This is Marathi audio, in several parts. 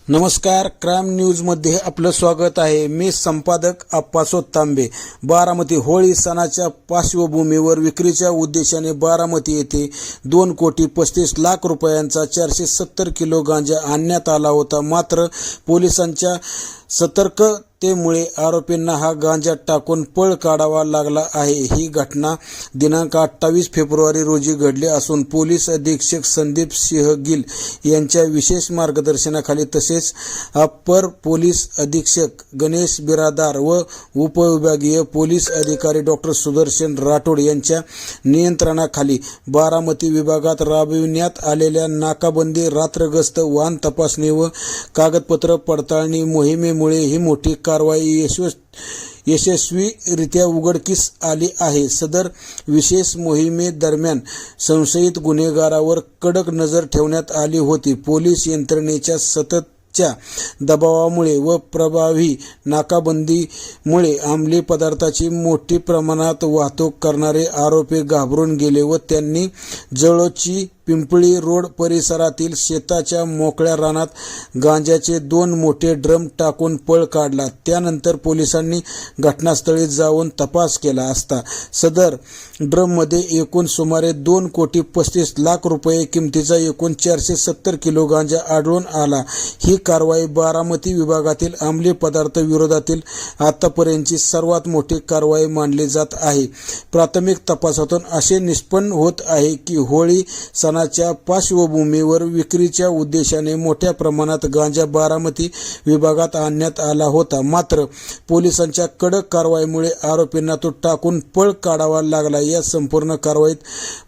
नमस्कार, क्राईम न्यूजमध्ये आपलं स्वागत आहे। मी संपादक आप्पासो तांबे। बारामती होळी सणाच्या पार्श्वभूमीवर विक्रीच्या उद्देशाने बारामती येथे 2,35,00,000 रुपयांचा 470 किलो गांजा आणण्यात आला होता। मात्र पोलिसांच्या सतर्कतेमुळे आरोपींना हा गांजा टाकून पळ काढावा लागला आहे। ही घटना दिनांक 28 फेब्रुवारी रोजी घडली असून पोलीस अधीक्षक संदीप सिंह गिल यांच्या विशेष मार्गदर्शनाखाली तसेच अप्पर पोलीस अधीक्षक गणेश बिरादार व उपविभागीय पोलीस अधिकारी डॉक्टर सुदर्शन राठोड यांच्या नियंत्रणाखाली बारामती विभागात राबविण्यात आलेल्या नाकाबंदी, रात्रगस्त, वाहन तपासणी व कागदपत्र पडताळणी मोहिमेमुळे ही मोठी कारवाई यशस्वीरित्या उघडकीस आली आहे। सदर विशेष मोहिमेदरम्यान संशयित गुन्हेगारावर कडक नजर ठेवण्यात आली होती। पोलीस यंत्रणेच्या सततच्या दबावामुळे व प्रभावी नाकाबंदीमुळे अंमली पदार्थाची मोठी प्रमाणात वाहतूक करणारे आरोपी घाबरून गेले व त्यांनी जळोची पिंपळी रोड परिसरातील शेताच्या मोकळ्या रानात गांजाचे 2 मोठे ड्रम टाकून पळ काढला। त्यानंतर पोलिसांनी घटनास्थळी जाऊन तपास केला असता सदर ड्रममध्ये एकूण सुमारे 2,35,00,000 रुपये किमतीचा एकूण 470 किलो गांजा आढळून आला। ही कारवाई बारामती विभागातील अंमली पदार्थ विरोधातील आतापर्यंतची सर्वात मोठी कारवाई मानली जात आहे। प्राथमिक तपासातून असे निष्पन्न होत आहे की होळी सणाच्या पार्श्वभूमीवर विक्रीच्या उद्देशाने मोठ्या प्रमाणात गांजा बारामती विभागात आणण्यात आला होता। मात्र पोलिसांच्या कडक कारवाईमुळे आरोपींना तो टाकून पळ काढावा लागला। या संपूर्ण कारवाईत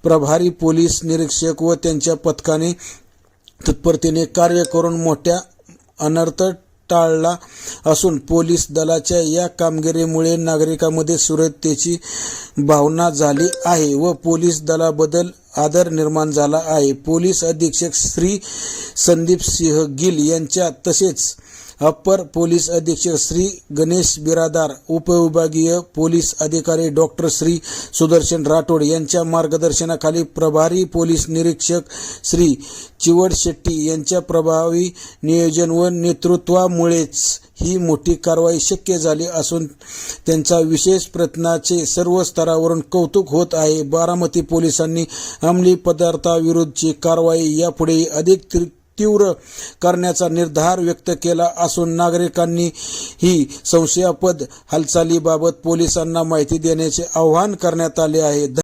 प्रभारी पोलीस निरीक्षक व त्यांच्या पथकाने तत्परतेने कार्य करून मोठ्या अनर्थ टाळला असून पोलीस दलाच्या या कामगिरीमुळे नागरिकांमध्ये सुरक्षेची भावना झाली आहे व पोलीस दलाबद्दल आदर निर्माण झाला आहे। पोलीस अधीक्षक श्री संदीप सिंह गिल यांच्या तसेच अप्पर पोलीस अधीक्षक श्री गणेश बिरादार, उपविभागीय पोलीस अधिकारी डॉक्टर श्री सुदर्शन राठोड यांच्या मार्गदर्शनाखाली प्रभारी पोलीस निरीक्षक श्री चिवड शेट्टी यांच्या प्रभावी नियोजन व नेतृत्वामुळेच ही मोठी कारवाई शक्य झाली असून त्यांच्या विशेष प्रयत्नाचे सर्व स्तरावरून कौतुक होत आहे। बारामती पोलिसांनी अंमली पदार्थाविरुद्धची कारवाई यापुढे अधिक तीव्र करण्याचा निर्धार व्यक्त केला असून नागरिकांनी ही संशयास्पद हालचालीबाबत पोलिसांना माहिती देण्याचे आवाहन करण्यात आले आहे।